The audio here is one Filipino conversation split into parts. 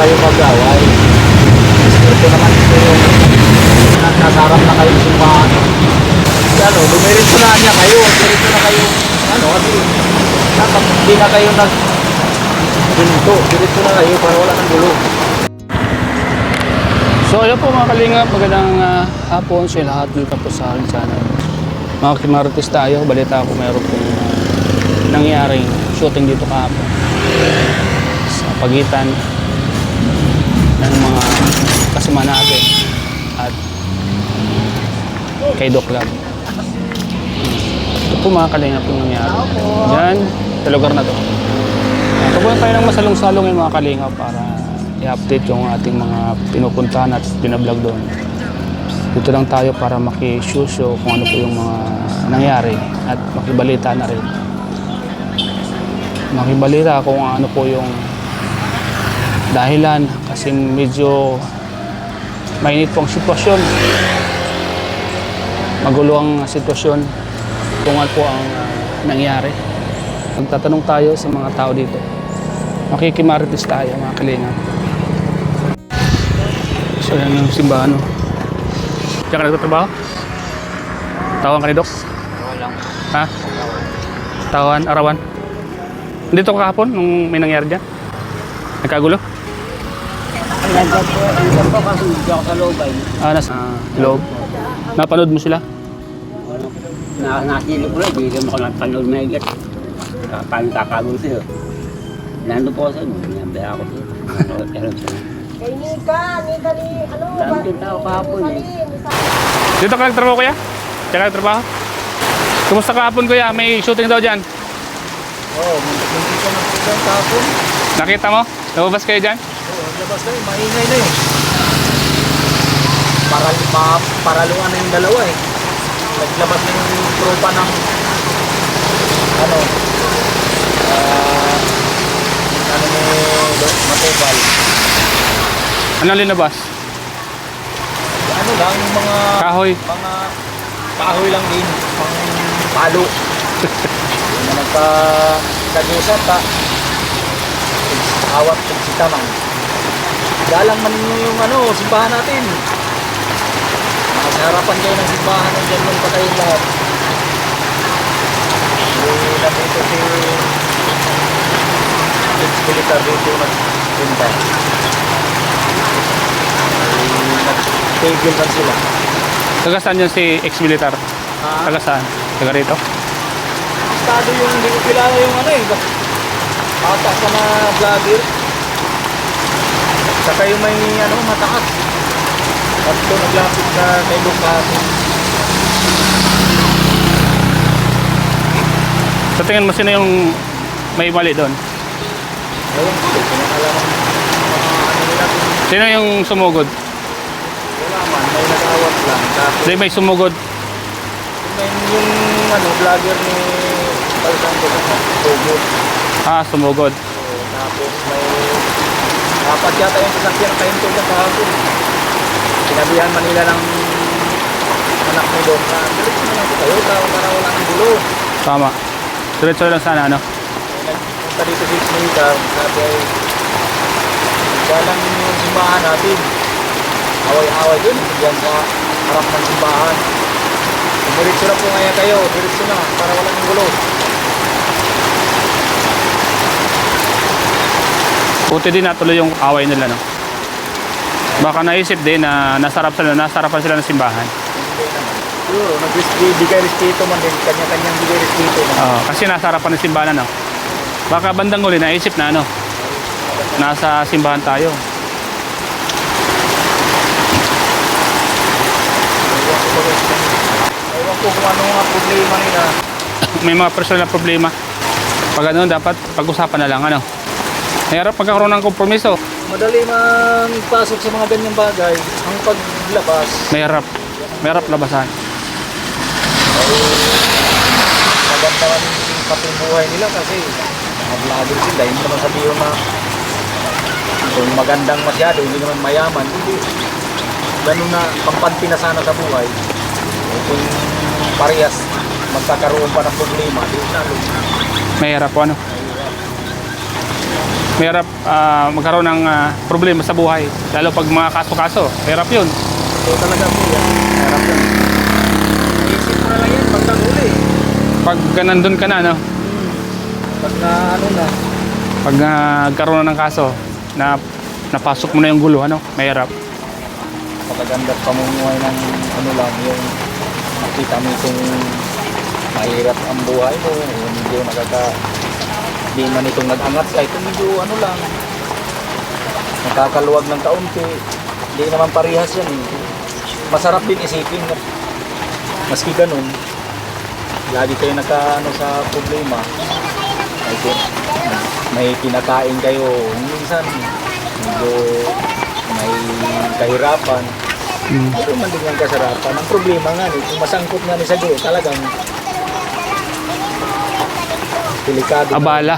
kayo mag-away. Ito naman ito yung nasarap na kayo simbahan. Ano, dumiritso na niya kayo. Diretso na kayo, ano, kasi dapat hindi na kayo nag-hinto. Diretso na kayo para wala ng gulo. So ayun po mga kalingap, magandang hapon sa lahat dito po sa aking channel. Mga kimarites tayo, balita ko mayroon pong nangyaring shooting dito kahapon sa pagitan ng mga kasama natin at kay Doc Lab. Ito po mga kalingap yung nangyari. Yan, sa lugar na to. Kabuhan tayo ng masalong-salong yung mga kalingap para i-update yung ating mga pinupuntahan at binablog doon. Dito lang tayo para makishusyo kung ano po yung mga nangyari at makibalita na rin. Makibalita kung ano po yung dahilan kasi medyo mainit po ang sitwasyon. Magulo ang sitwasyon kung ano po ang nangyari. Magtatanong tayo sa mga tao dito. Makikimarites tayo mga kalingap. So yan yung simbahan. Diyan ka nagtatrabaho? Tawan ka ni Doc? Walang. Ha? Tawan, arawan? Dito kahapon nung may nangyari dyan? Nagkagulo? Nandyan po kasi hindi ako sa loob ay. Nasa loob. Napanood mo sila? Nasilip ko na, hindi naman ako napanood na igat. Paano kakagulo sa'yo? Nandun po ako sa'yo, nabaya ako sa'yo. Kay Nika ni, ano, Dami din tao kahapon eh. Dito ka nagtrabaho kuya? Diyan ka nagtrabaho? Kumusta kahapon kuya? May shooting daw dyan. Oo, hindi ko nakita kahapon. Nakita mo? Lumabas kayo dyan? Oo, labas na yun, maingay na yun. Paraluan na yung dalawa eh. Naglabas na yung tropa ng ano ni Matubal. Anong linabas? Ano lang yung mga Kahoy. kahoy lang din, pang palo. Yung na nagka-kagusan ta. Awat pagsita man. Galang man yung ano, simbahan natin. Sa harapan kayo ng simbahan ng dyan pa kayong lahat. Nandito si ex-militar dito nagpunta. Nagtigil lang sila. Taga saan yun si ex-militar? Ah, Taga saan? Taga rito? estado yung hindi ko kilala yung ano eh. Ata ka na vlogger. Saka yung may ano, mataas. Tatlo naglapit na kay Lucas. Sa tingin mo, sino yung may mali doon? Ewan ko, pinakalaman ano nila. Sino yung sumugod? Wala man, may nag-awat lang. Tapos Hindi, may sumugod. yung ano, vlogger ni Balsando na tugod. Sumugod. Tapos may dapat yata yung sasakyan ng kahinto sa kahapon. Sinabihan man nila ng anak mo doon na diretso na lang po kayo para wala ng gulo. Tama. Diretso lang sana, ano? Nagpunta dito si Smitha, sabi ay galang yung simbahan natin. Away-away yun, diyan sa harap ng simbahan. Diretso na po ngayon kayo, diretso na para wala ng gulo. Buti din natuloy yung away nila, no? Baka naisip din na nasarapan sila ng simbahan. Hindi naman. Siguro, nagbigay respeto man din, kanya-kanyang bigay respeto man. Kasi nasarapan ng simbahan, no? Baka bandang uli, naisip na, ano? Nasa simbahan tayo. Ewan ko kung ano mga problema nila. May mga personal na problema. Pag ano, dapat pag-usapan na lang, ano? Mahirap magkakaroon ng kompromiso. Madali man pasok sa mga ganyang bagay. Ang paglabas, Mahirap. Mahirap labasan. ay maganda man yung patubuhay nila kasi mga vlogger sila. Hindi naman sabihin na kung magandang masyado, hindi naman mayaman. Hindi. Ganun na, pampanti na sana sa buhay. Kung parehas magkakaroon pa ng problema, di lalo. Mahirap po, ano? Mahirap magkaroon ng problema sa buhay. Lalo pag mga kaso-kaso, mahirap yun. So talaga po yan. Harap yan. Naisip mo na lang yan pag nahuli. Pag nandun ka na, no? Pag na ano na. Pag nagkaroon na ng kaso, na napasok mo na yung gulo, ano? Mahirap. Pagkaganda't pamumuhay ng ano lang, yung makita mo kung mahirap ang buhay mo, yung medyo di man itong nag-angat ka, ito medyo ano lang, nakakaluwag ng kaunti, hindi naman parehas yan eh. Masarap din isipin na maski ganun, lagi kayo ano sa problema, may kinakain kayo, minsan medyo may kahirapan. Pero man din ang kasarapan. Ang problema nga kung masangkot nga ni sa Diyo, talagang delikado. Abala.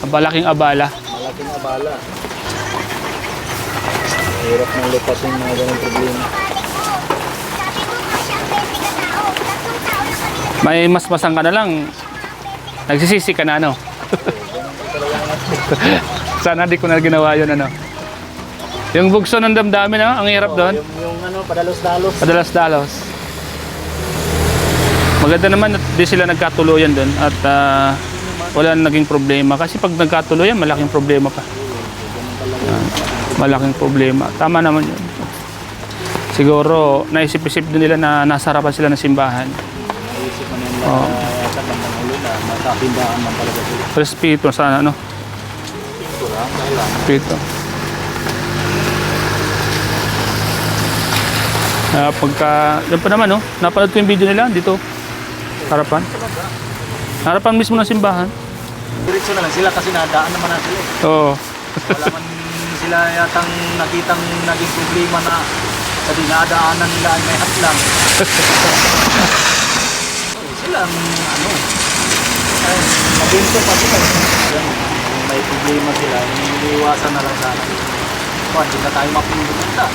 Malaking abala. Malaking abala. Hirap nang lupasin mga ganung problema. May masmasang ka na lang, nagsisisi ka na, ano? Sana di ko na ginawa yun, ano? Yung bugso ng damdamin, ang hirap doon. Yung ano, padalos-dalos. Padalos-dalos. Maganda naman at di sila nagkatuluyan doon at wala naging problema. Kasi pag nagkatuluyan, malaking problema pa. Malaking problema. Tama naman yun. Siguro, naisip-isip din nila na nasa harapan sila ng simbahan. Naisip man yan na yata ng mga ulo na matapindaan man talaga sila. Respeto sana, ano? Ito lang, kailangan. Respeto. Yan pa naman, no? Napanood ko yung video nila dito. Harapan. Harapan mismo ng simbahan. Diretso na lang sila kasi nadaan naman natin eh. Oo. Wala man sila yatang nakitang naging problema na sa dinadaanan nila ay may hatlang. Silang ano, ay mabinto pa sila. Yan, kung may problema sila, iniiwasan na lang sana. Hindi na tayo mapupunta.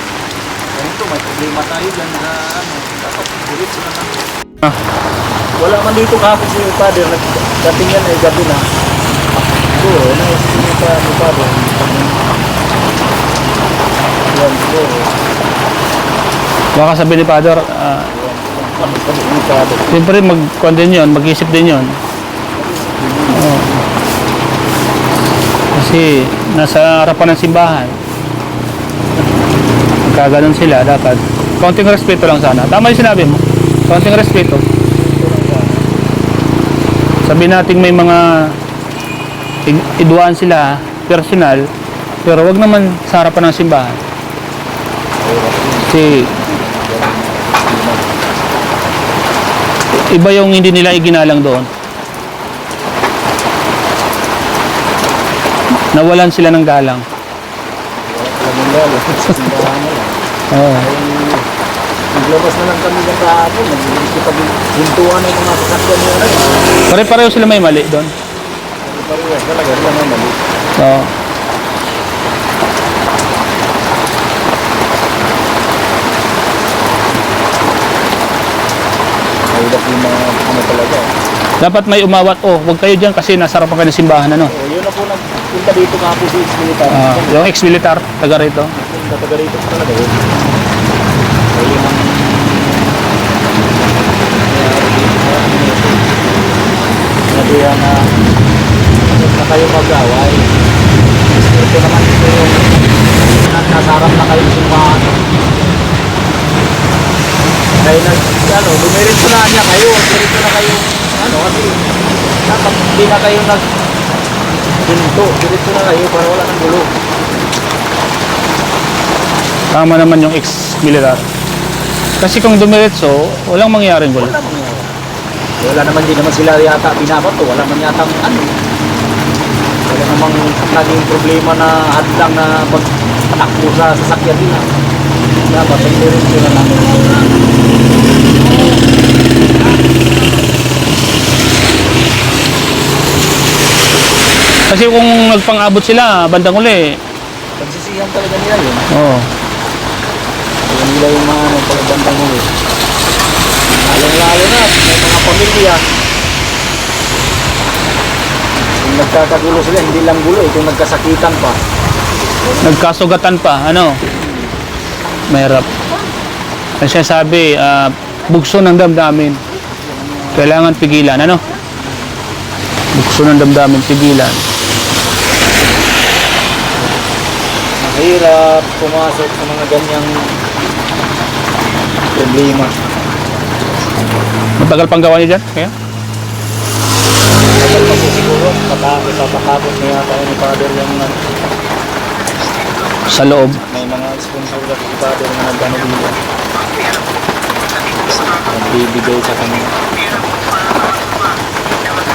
Ganito, may problema tayo dyan sa ano, dapat diretso na lang. Wala man dito kahapon si Father, dating yan ay gabi na. Siguro, naisip ni Father. Yan, siguro. Baka sabi ni Father, Ni Father. siyempre mag-kuan din yun, mag-isip din yun. Oo. Kasi nasa harapan ng simbahan. Kaganon sila, dapat konting respeto lang sana. Tama yung sinabi mo, konting respeto. Sabi natin may mga iduan sila, personal, pero wag naman sa harapan ng simbahan. Kasi iba yung hindi nila iginalang doon. Nawalan sila ng galang. Alam mo lalo, sa simbahan na lang. Oo. Naglabas na lang kami ng kahapon, nagkipag-hintuan ng mga sasakyan niya rin. Pare-pareho sila may mali doon. Parehas talaga, sila na mali. Oo. Mahirap yung mga ano talaga. Dapat may umawat, wag kayo dyan kasi nasa harapan kayo ng simbahan, ano? So, yun na po nagpunta dito kahapon si ex-militar. Yung ex-militar, taga rito. Taga rito po talaga yun. So, yun ang sabi yan na huwag na kayo mag-away. Ito naman ito yung nasarap na kayo simbahan. Kaya dumiretso na niya kayo. Diretso na kayo, kasi dapat hindi na kayo hinto. Diretso na kayo para wala ng gulo. Tama naman yung ex-militar. Kasi kung dumiretso, walang mangyaring gulo. Wala mangyayari. Wala naman din naman sila yata binabato. Wala man yata wala namang naging problema na hadlang na pagpatakbo sa sasakyan nila. Dapat ay diretso na lang. Kasi kung nagpang-abot sila, bandang uli. Pagsisihan talaga nila yun. Oo. Kaya nila yung mga pagbandang huli. Lalo na may mga pamilya. nagkakagulo sila, hindi lang gulo, itong nagkasakitan pa. Nagkasugatan pa, ano? Mahirap. Ang sinasabi, bugso ng damdamin. Kailangan pigilan, ano? Bugso ng damdamin, pigilan. Mahirap pumasok sa mga ganyang problema. Matagal pang gawa niyo dyan? Kaya? Tagal kasi siguro, patakot niya tayo ni Father yung Sa loob. may mga sponsor na si Father na nagano dito. Nagbibigay sa kanila.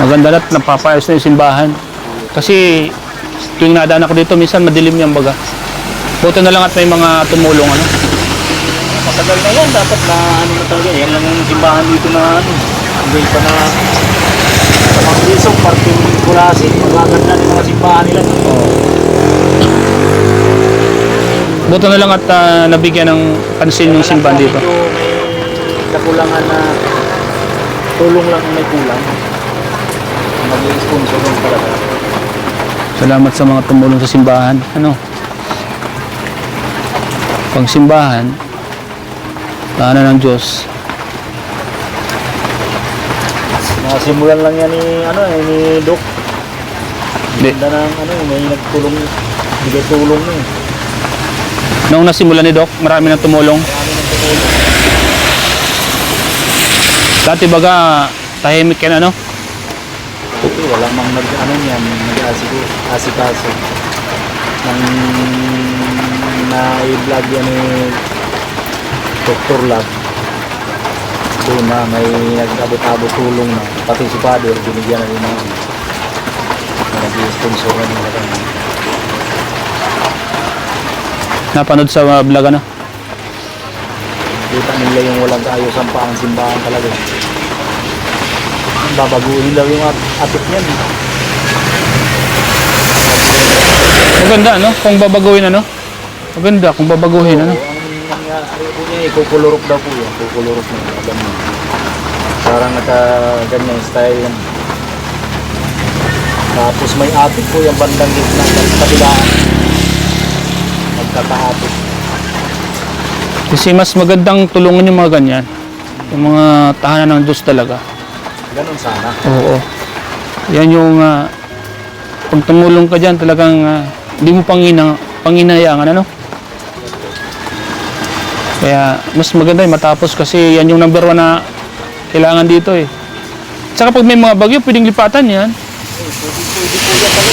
Maganda lahat, napapayos na yung simbahan. Kasi tuwing nadaan ako dito, minsan madilim yung baga. Buti na lang at may mga tumulong, ano? Matagal na yan, dapat na ano na talaga. Yan lang yung simbahan dito na ano. Hindi pa na sa mga isong parting kulasi. Magaganda yung mga simbahan nila. Buti na lang at nabigyan ng pansin yung simbahan dito. Medyo may kakulangan na tulong lang ang may kulang. Mag-sponsor lang talaga. Salamat sa mga tumulong sa simbahan. Ano? Pag simbahan, tahanan ng Diyos. Nasimulan lang yan ni Doc. Di. Ganda ng may nagtulong, bigay tulong na Noong nasimula ni Doc, marami nang tumulong. Marami nang tumulong. Dati baga, tahimik yan, ano? Okay, wala mang nag-asikaso. Nang na-vlog yan ni Dr. Lab. Doon na may nag-abot-abot tulong na. Pati si Father, binigyan na rin na nag-sponsor na nila kami. Napanood sa vlog, ano? Kita nila yung walang kaayusan pa ang simbahan talaga. Babaguhin daw yung atip niyan. Maganda, ano? Kung babaguhin, ano? Maganda, kung babaguhin, ano? Ang nangyari po niya, ikukulurok daw po yan. Kukulurok na yung ganyan. Parang naka-ganyan style yan. Tapos may atip po yung bandang gitna ng kabilaan. Magkakaatip. Kasi mas magandang tulungan yung mga ganyan. Yung mga tahanan ng Diyos talaga. Ganun sana. Oo. Yan yung pag tumulong ka dyan talagang hindi mo panginayangan, ano? Kaya mas maganda yung matapos kasi yan yung number 1 na kailangan dito eh. Tsaka pag may mga bagyo, pwedeng lipatan yan. Pwede po yan talaga.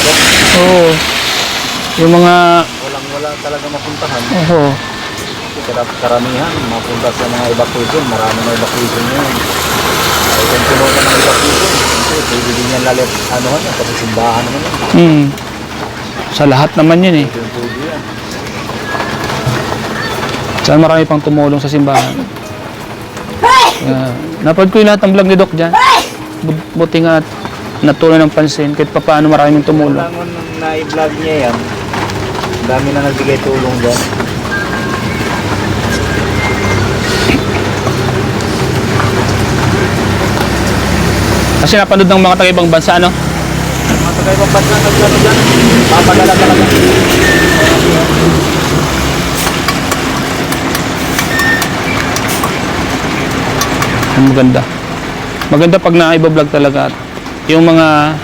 Oo. Yung mga... Walang-wala talaga mapuntahan. Oo. Karamihan, mapunta sa mga evacuation. Marami na evacuation ngayon. Ay, kung puno ka ng evacuation, pwede din yan lalit, kasi simbahan naman yan. Sa lahat naman yun eh. Pwede yan. Saan marami pang tumulong sa simbahan. Napad ko yung lahat ng vlog ni Doc dyan. Buti nga at natuloy ng pansin kahit pa paano maraming tumulong. Wala nung na-vlog niya yan. Ang dami na nagbigay tulong dyan. Kasi napanood ng mga taga-ibang bansa, ano? Mga taga-ibang bansa nagplano dyan. Papadala talaga. Ang maganda. Maganda pag na-iba-vlog talaga. At yung mga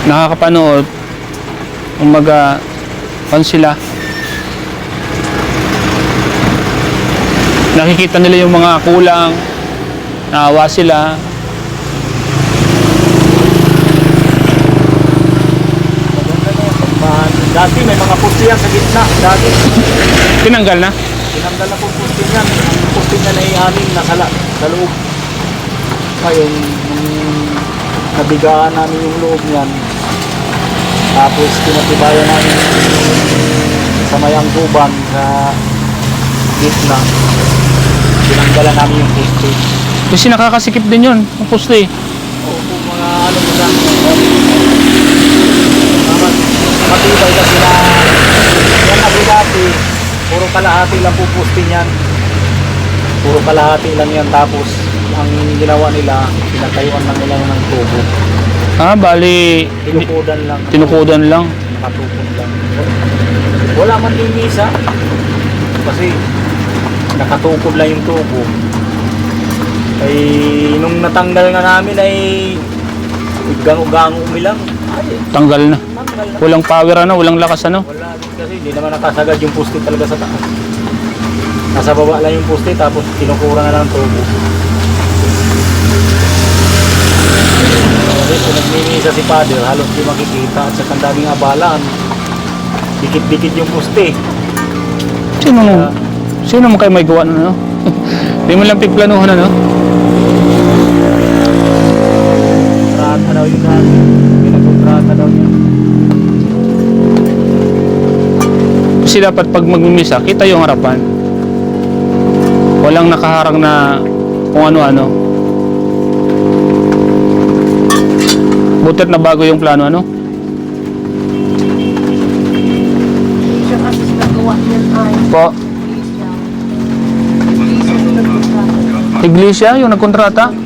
nakakapanood, umaga, pan sila. Nakikita nila yung mga kulang, naawa sila. Dati may mga poste yan sa gitna. Dati. Tinanggal na. Tinanggal na po poste yan. Ang poste niya na i-amin sa loob. Ngayon, nabigaan namin yung loob niyan. Tapos pinatibayan namin sa may angkuban sa gitna. Tinanggalan namin yung poste. Kasi nakakasikip din yun, ang poste. Oo, mga ano mo na. Matibay kasi na yan kasi dati puro kalahati lang po poste niyan. Puro kalahati lang yan, tapos ang ginawa nila pinatayuan lang nila ng tubo. Bali, Tinukudan lang. tinukudan lang. Nakatukod lang. Wala man din misa. Kasi nakatukod lang yung tubo. Ay, nung natanggal nga namin ay ugang-ugang umilang. Ay, Tanggal na. tanggal na. Walang power walang lakas Wala din kasi hindi naman nakasagad yung poste talaga sa taas. Nasa baba lang yung poste tapos kinukura na lang ang tubo. Kasi kung nagmimisa si Father, halos di makikita at sa daming abalaan. Dikit-dikit yung poste. Sino mo kayo may gawa na, no? Hindi mo lang pigplanuhan, ano? Kontrata daw yun dati. Pinagkontrata daw niya. Kasi dapat pag magmimisa, kita yung harapan. Walang nakaharang na kung ano-ano. Butit na bago yung plano, ano? Siya kasi nagawa niyan ay. Po, Siya yung nagkontrata. iglesia yung nagkontrata. Kaya,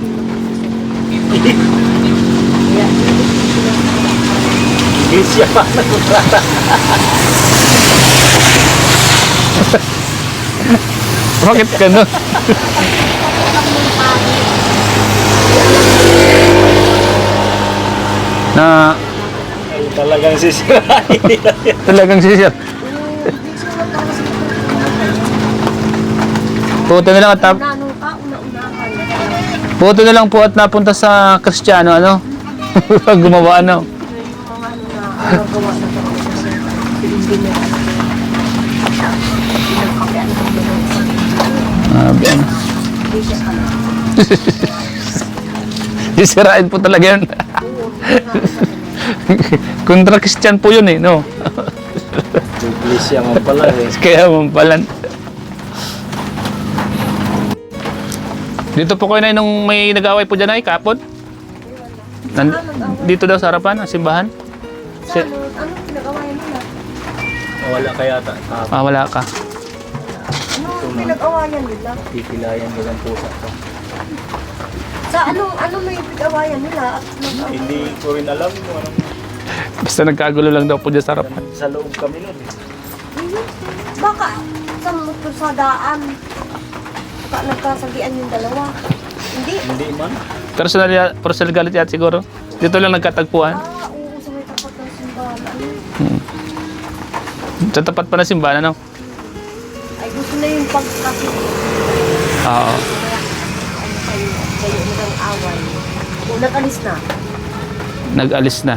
Hindi siya pa nagkontrata. Bakit gano'n? Na Ay, talagang sisirain nila yan. talagang sisir. Puto na lang at Nanong ka, una-unahan. puto na lang po at napunta sa Kristiyano, ano? Gumawa, ano? Yung mga ano na gawa na ito. Hindi na. Pinagkapian ko na. Bien. Hindi siya pala. Sisirain po talaga yun. Kontra Christian po yun, eh, no? Iglesia man pala eh. Kaya mampalan. Dito po kayo na nung may nag-away po dyan ay kapon? Dito daw sa harapan, ang simbahan? Sa anong pinag-awayan nila? Wala kaya Wala ka. Anong pinag-awayan nila? pipilayan nilang pusa ko. Sa anong may pinag-awayan nila? At Hindi ko rin alam kung anong Basta nagkagulo lang daw po dyan sa harapan. sa loob kami nun eh. Baka sa motor sa daan. Baka nagkasagian yung dalawa. Hindi. Hindi man. Personal galit yata siguro. Dito lang nagkatagpuan. Oo, sa may tapat ng simbahan. Ano? Sa tapat pa na simbahan, ano? Ay, gusto na yung pagkakit. Oo. Kayo ng away. Nag-alis na. Nag-alis na.